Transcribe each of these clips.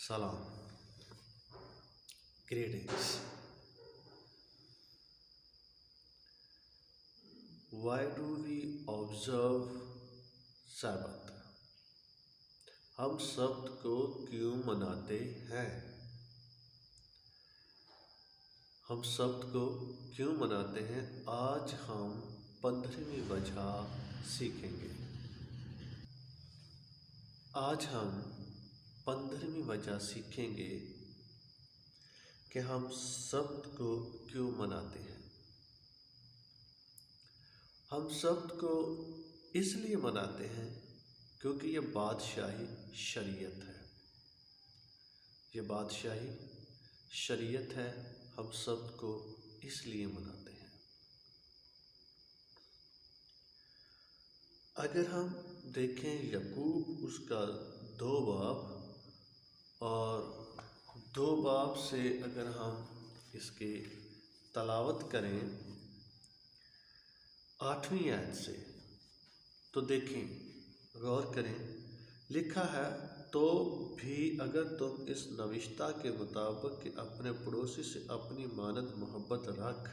Salam. Greetings. Why do we observe Sabbath? हम सब्त को क्यों मनाते हैं? हम सब्त को क्यों मनाते हैं? आज हम 15वीं वजह सीखेंगे। आज हम 15वीं वजह सीखेंगे कि हम सब्त को क्यों मनाते हैं। हम सब्त को इसलिए मनाते हैं क्योंकि ये बादशाही शरीयत है। ये बादशाही शरीयत है, हम सब्त को इसलिए मनाते हैं। अगर हम देखें याकूब उसका 2 बाब और 2 बाब से अगर हम इसके तलावत करें 8वीं आयत से, तो देखें, गौर करें, लिखा है, तो भी अगर तुम इस नविश्ता के मुताबिक कि अपने पड़ोसी से अपनी मानद मोहब्बत रख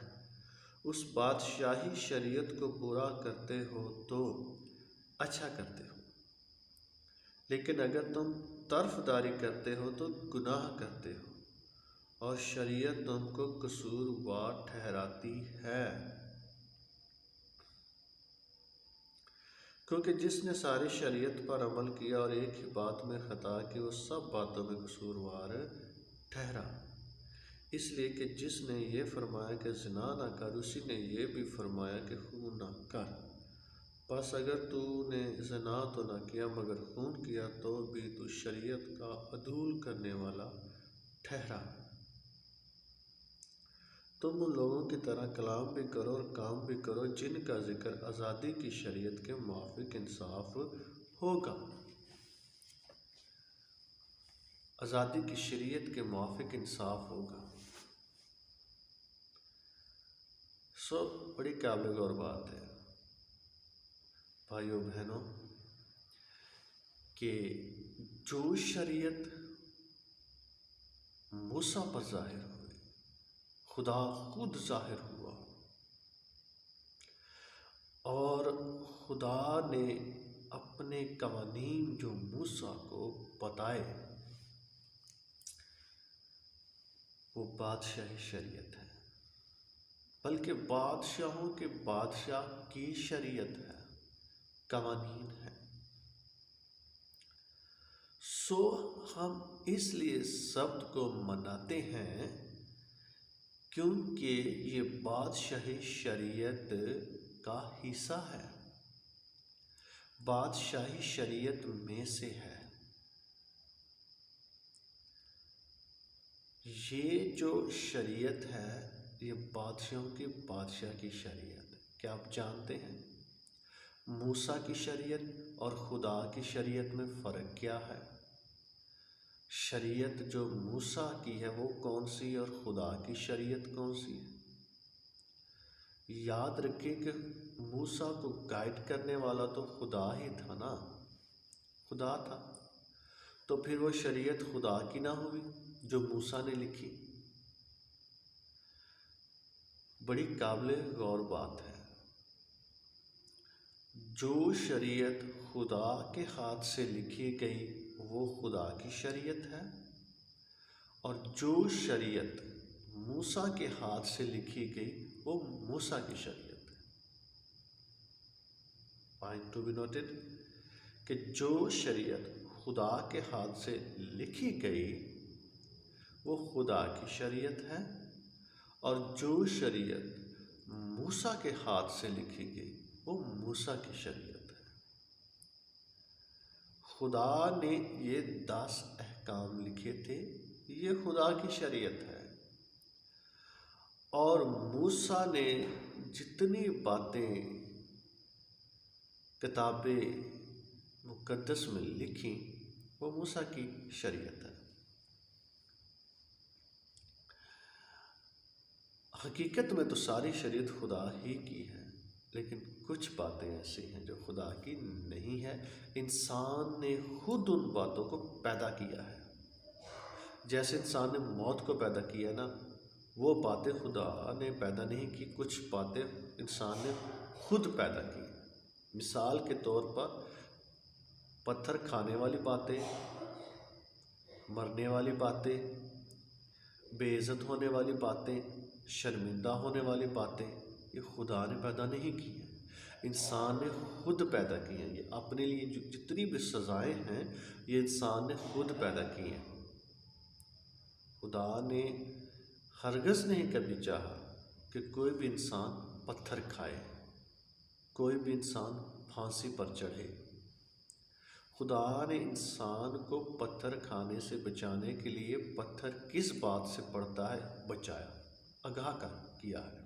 उस बादशाही शरीयत को पूरा करते हो तो अच्छा करते हो, लेकिन अगर तुम तरफदारी करते हो तो गुनाह करते हो और शरीयत तुमको कसूरवार ठहराती है। क्योंकि जिसने सारी शरीयत पर अमल किया और एक ही बात में ख़ता की, वो सब बातों में कसूरवार ठहरा। इसलिए कि जिसने ये फरमाया कि ज़िना न कर, उसी ने ये भी फरमाया कि खून न कर। बस अगर तूने ज़िना तो न किया मगर खून किया, तो भी तू शरीयत का अदूल करने वाला ठहरा। तुम उन लोगों की तरह कलाम भी करो और काम भी करो जिनका जिक्र आज़ादी की शरीयत के मुआफिक इंसाफ होगा। आज़ादी की शरीयत के मुआफिक इंसाफ होगा। बड़ी काबिल गौर बात है भाइयों बहनों कि जो शरीयत मूसा पर जाहिर हुई, खुदा खुद जाहिर हुआ और खुदा ने अपने कवानीन जो मूसा को बताए, वो बादशाही शरीयत है, बल्कि बादशाहों के बादशाह की शरीयत है, कवानीन है। हम इसलिए सब्त को मनाते हैं क्योंकि ये बादशाही शरीयत का हिस्सा है, बादशाही शरीयत में से है। ये जो शरीयत है, ये बादशाहों की बादशाह की शरीयत। क्या आप जानते हैं मूसा की शरीयत और खुदा की शरीयत में फ़र्क क्या है? शरीयत जो मूसा की है वो कौन सी और खुदा की शरीयत कौन सी है? याद रखें कि मूसा को गाइड करने वाला तो खुदा ही था ना, खुदा था। तो फिर वो शरीयत खुदा की ना हुई जो मूसा ने लिखी? बड़ी काबिल गौर बात है। जो शरीयत खुदा के हाथ से लिखी गई वो खुदा की शरीयत है, और जो शरीयत मूसा के हाथ से लिखी गई वो मूसा की शरीयत है। पॉइंट टू बी नोटेड कि जो शरीयत खुदा के हाथ से लिखी गई वो खुदा की शरीयत है, और जो शरीयत मूसा के हाथ से लिखी गई वो मूसा की शरीयत है। खुदा ने ये 10 अहकाम लिखे थे, ये खुदा की शरीयत है। और मूसा ने जितनी बातें किताबें मुकद्दस में लिखी वो मूसा की शरीयत है। हकीकत में तो सारी शरीयत खुदा ही की है, लेकिन कुछ बातें ऐसी हैं जो खुदा की नहीं है। इंसान ने खुद उन बातों को पैदा किया है। जैसे इंसान ने मौत को पैदा किया ना, वो बातें खुदा ने पैदा नहीं की, कुछ बातें इंसान ने खुद पैदा की। मिसाल के तौर पर पत्थर खाने वाली बातें, मरने वाली बातें, बेइज्जत होने वाली बातें, शर्मिंदा होने वाली बातें, ये खुदा ने पैदा नहीं की हैं, इंसान ने खुद पैदा की हैं। ये अपने लिए जितनी भी सज़ाएं हैं, ये इंसान ने खुद पैदा की हैं। खुदा ने हरगिज़ नहीं कभी चाहा कि कोई भी इंसान पत्थर खाए, कोई भी इंसान फांसी पर चढ़े। खुदा ने इंसान को पत्थर खाने से बचाने के लिए पत्थर किस बात से पड़ता है बचाया, आगाह किया है।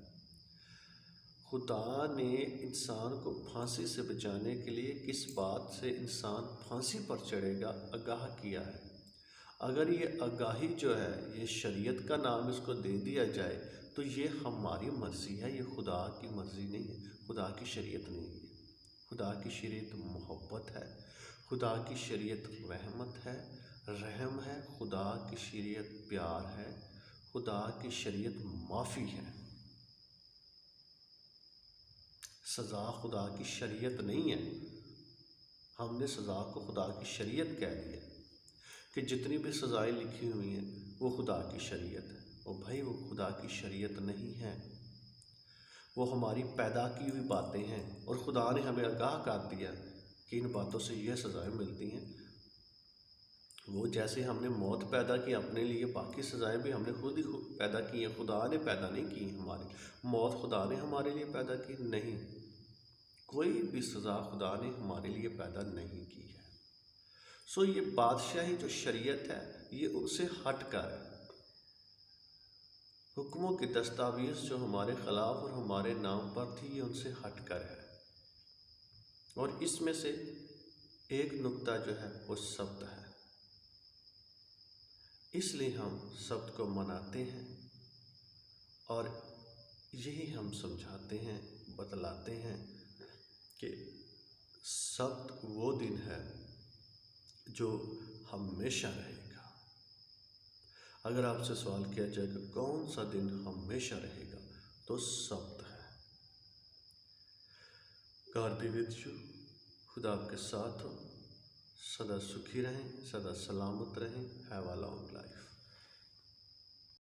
खुदा ने इंसान को फांसी से बचाने के लिए किस बात से इंसान फांसी पर चढ़ेगा आगाह किया है। अगर ये आगाही जो है, ये शरीयत का नाम इसको दे दिया जाए तो ये हमारी मर्ज़ी है, ये खुदा की मर्ज़ी नहीं है, खुदा की शरीयत नहीं है। खुदा की शरीयत मोहब्बत है, खुदा की शरीयत रहमत है, रहम है, खुदा की शरीयत प्यार है, खुदा की शरीयत माफ़ी है। सज़ा खुदा की शरीयत नहीं है। हमने सज़ा को खुदा की शरीयत कह दिया कि जितनी भी सज़ाएं लिखी हुई हैं वो खुदा की शरीयत है। और भाई वो खुदा की शरीयत नहीं है, वो हमारी पैदा की हुई बातें हैं। और खुदा ने हमें आगाह कर दिया कि इन बातों से ये सज़ाएं मिलती हैं। वो जैसे हमने मौत पैदा की अपने लिए, बाकी सज़ाएं भी हमने खुद ही पैदा की हैं, खुदा ने पैदा नहीं की हमारी। मौत खुदा ने हमारे लिए पैदा की नहीं, कोई भी सज़ा खुदा ने हमारे लिए पैदा नहीं की है। सो ये बादशाही जो शरीयत है ये उनसे हट कर है। हुक्मों की दस्तावेज़ जो हमारे ख़िलाफ़ और हमारे नाम पर थी, ये उनसे हट कर है। और इसमें से एक नुक्ता जो है वो शब्द है, इसलिए हम शब्द को मनाते हैं और यही हम समझाते हैं, बतलाते हैं कि शब्द वो दिन है जो हमेशा रहेगा। अगर आपसे सवाल किया जाए कि कौन सा दिन हमेशा रहेगा, तो शब्द है। God be with you. खुदा आपके साथ हो। सदा सुखी रहें, सदा सलामत रहें। Have a long life.